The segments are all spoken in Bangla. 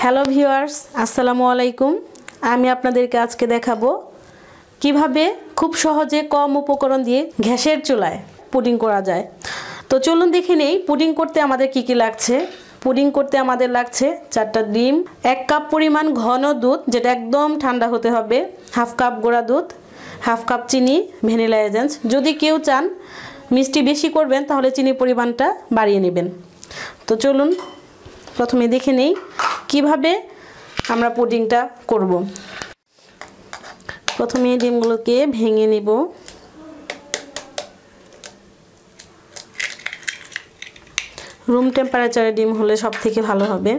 হ্যালো ভিউয়ার্স, আসসালামু আলাইকুম। আমি আপনাদেরকে আজকে দেখাবো কিভাবে খুব সহজে কম উপকরণ দিয়ে গ্যাসের চুলায় পুডিং করা যায়। তো চলুন দেখে নেই পুডিং করতে আমাদের কি কি লাগছে। পুডিং করতে আমাদের লাগছে 4টা ডিম, 1 কাপ পরিমাণ ঘন দুধ যেটা একদম ঠান্ডা হতে হবে, হাফ কাপ গুঁড়া দুধ, হাফ কাপ চিনি, ভ্যানিলা এসেন্স। যদি কেউ চান মিষ্টি বেশি করবেন তাহলে চিনির পরিমাণটা বাড়িয়ে নেবেন। তো চলুন প্রথমে দেখে নেই কিভাবে আমরা পুডিংটা করব। প্রথমে ডিমগুলোকে ভেঙে নেব। রুম টেম্পারেচারে ডিম হলে সবথেকে ভালো হবে।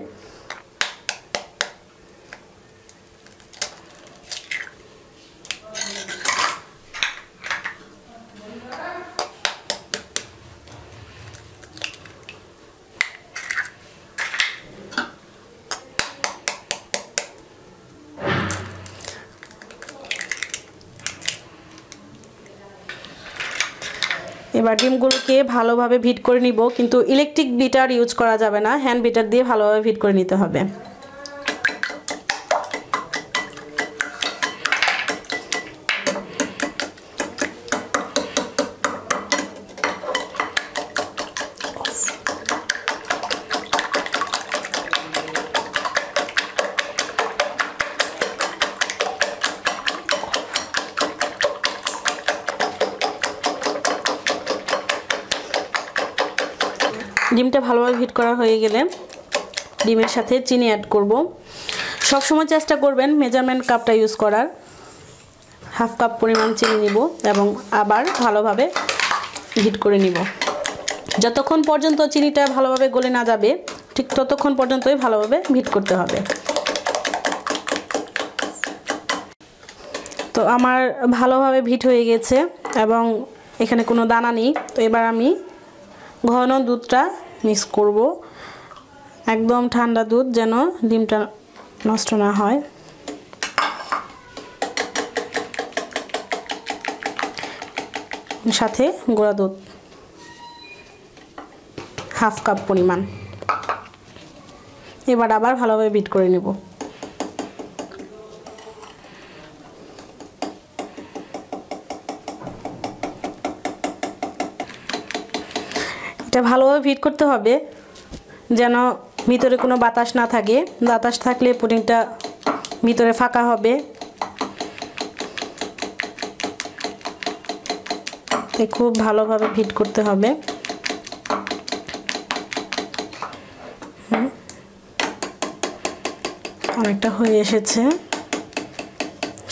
এবার ডিমগুলোকে ভালোভাবে বিট করে নিব, কিন্তু ইলেকট্রিক বিটার ইউজ করা যাবে না, হ্যান্ড বিটার দিয়ে ভালোভাবে বিট করে নিতে হবে। ডিমটা ভালোভাবে হিট করা হয়ে গেলে ডিমের সাথে চিনি অ্যাড করব। সবসময় চেষ্টা করবেন মেজারমেন্ট কাপটা ইউজ করার। হাফ কাপ পরিমাণ চিনি নিব এবং আবার ভালোভাবে হিট করে নিব। যতক্ষণ পর্যন্ত চিনিটা ভালোভাবে গলে না যাবে ঠিক ততক্ষণ পর্যন্তই ভালোভাবে হিট করতে হবে। তো আমার ভালোভাবে হিট হয়ে গেছে এবং এখানে কোনো দানা নেই। তো এবার আমি ঘন দুধটা মিক্স করব। একদম ঠান্ডা দুধ, যেন ডিমটা নষ্ট না হয়। সাথে গুঁড়া দুধ হাফ কাপ পরিমাণ। এবার আবার ভালোভাবে বিট করে নেব। এটা ভালোভাবে বিট করতে হবে যেন ভিতরে কোনো বাতাস না থাকে। বাতাস থাকলে পুডিংটা ভিতরে ফাঁকা হবে। খুব ভালোভাবে বিট করতে হবে। অনেকটা হয়ে এসেছে।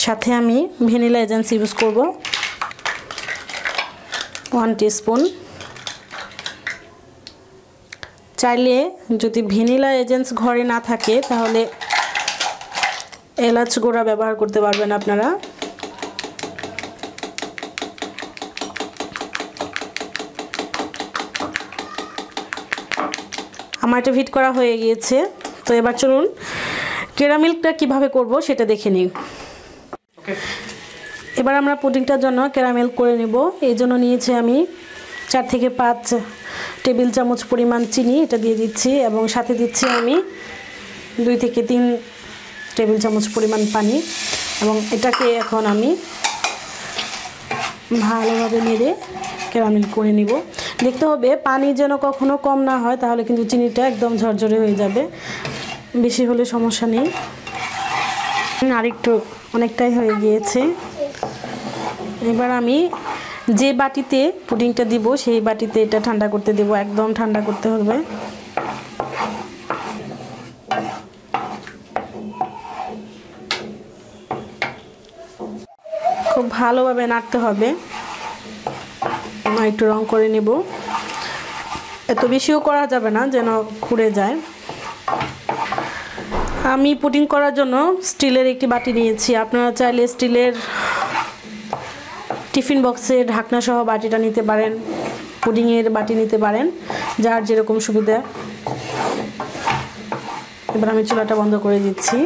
সাথে আমি ভ্যানিলা এসেন্স ইউজ করব 1 টিস্পুন। চাইলে যদি ভ্যানিলা এসেন্স ঘরে না থাকে তাহলে এলাচ গুঁড়া ব্যবহার করতে পারবেন আপনারা। আমার এটা হিট করা হয়ে গিয়েছে। তো এবার চলুন ক্যারামেলটা কিভাবে করব সেটা দেখে নিই। এবার আমরা পুডিংটার জন্য ক্যারামেল করে নেব। এই জন্য নিয়েছি আমি 4 থেকে 5 টেবিল চামচ পরিমাণ চিনি, এটা দিয়ে দিচ্ছি এবং সাথে দিচ্ছি আমি 2 থেকে 3 টেবিল চামচ পরিমাণ পানি এবং এটাকে এখন আমি ভালোভাবে নেড়ে ক্যারামেল করে নিব। দেখতে হবে পানি যেন কখনো কম না হয়, তাহলে কিন্তু চিনিটা একদম ঝরঝরে হয়ে যাবে। বেশি হলে সমস্যা নেই। আরেকটু অনেকটাই হয়ে গিয়েছে। এবার আমি যে বাটিতে পুডিংটা দিব সেই বাটিতে এটা ঠান্ডা করতে দেব। একদম ঠান্ডা করতে হবে। খুব ভালোভাবে নাড়তে হবে। একটু রং করে নেব। এত বেশিও করা যাবে না যেন পুড়ে যায়। আমি পুডিং করার জন্য স্টিলের একটি বাটি নিয়েছি। আপনারা চাইলে স্টিলের টিফিন বক্সের ঢাকনা সহ বাটিটা নিতে পারেন, পুডিংয়ের বাটি নিতে পারেন, যার যেরকম সুবিধা। এবার আমি চুলাটা বন্ধ করে দিচ্ছি।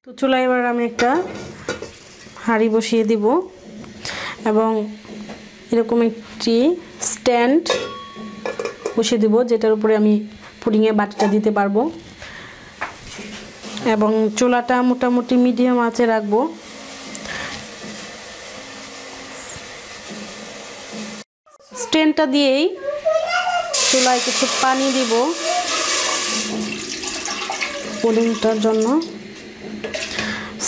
তো চুলায় এবার আমি একটা হাঁড়ি বসিয়ে দিব এবং এরকম একটি স্ট্যান্ড বসিয়ে দিব, যেটার উপরে আমি পুডিংয়ের বাটিটা দিতে পারবো এবং চুলাটা মোটামুটি মিডিয়াম আঁচে রাখবো। স্ট্যান্ডটা দিয়েই চুলায় কিছু পানি দিব পুডিংটার জন্য।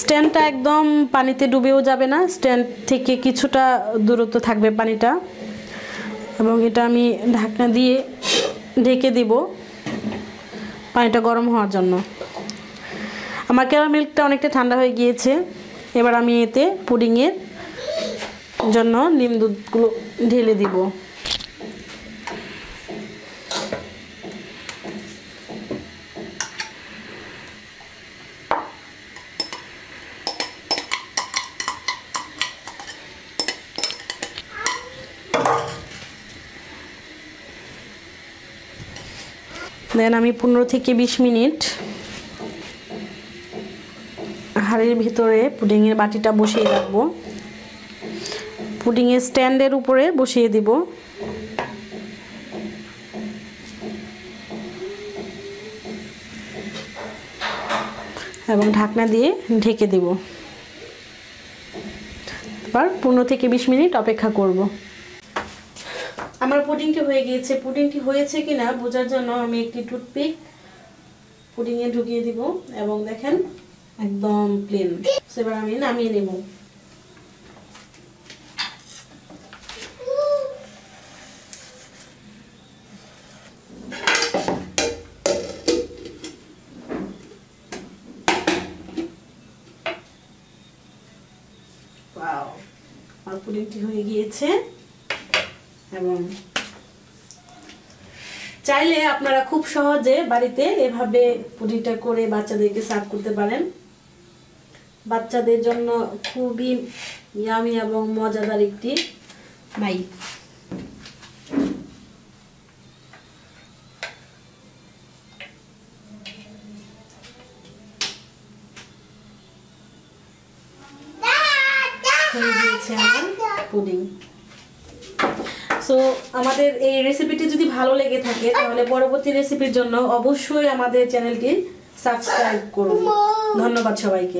স্ট্যান্ডটা একদম পানিতে ডুবেও যাবে না, স্ট্যান্ড থেকে কিছুটা দূরত্ব থাকবে পানিটা, এবং এটা আমি ঢাকনা দিয়ে ঢেকে দিব পানিটা গরম হওয়ার জন্য। আমার ক্যারামেল মিল্কটা অনেকটা ঠান্ডা হয়ে গিয়েছে। এবার আমি এতে পুডিংয়ের জন্য নিম দুধগুলো ঢেলে দিব। দেন আমি 15 থেকে 20 মিনিট হাঁড়ির ভিতরে পুডিংয়ের বাটিটা বসিয়ে রাখবো। পুডিংয়ের স্ট্যান্ডের উপরে বসিয়ে দিব এবং ঢাকনা দিয়ে ঢেকে দিব। এবার 15 থেকে 20 মিনিট অপেক্ষা করব। আমার পুডিংটি হয়ে গিয়েছে। পুডিংটি হয়েছে কিনা বোঝার জন্য আমি একটি টুথপিক পুডিংয়ে ঢুকিয়ে দিব এবং দেখেন একদম প্লেন। এবার আমি নামিয়ে নেব। ওয়াও, আমার পুডিংটি হয়ে গিয়েছে এবং চাইলে আপনারা খুব সহজে বাড়িতে এভাবে পুডিংটা করে বাচ্চাদেরকে সার্ভ করতে পারেন। বাচ্চাদের জন্য খুবই ইয়ামি এবং মজাদার একটি বাই। হয়ে গিয়েছে আমার পুডিং। সো আমাদের এই রেসিপিটি যদি ভালো লেগে থাকে তাহলে পরবর্তী রেসিপির জন্য অবশ্যই আমাদের চ্যানেলটি সাবস্ক্রাইব করুন। ধন্যবাদ সবাইকে।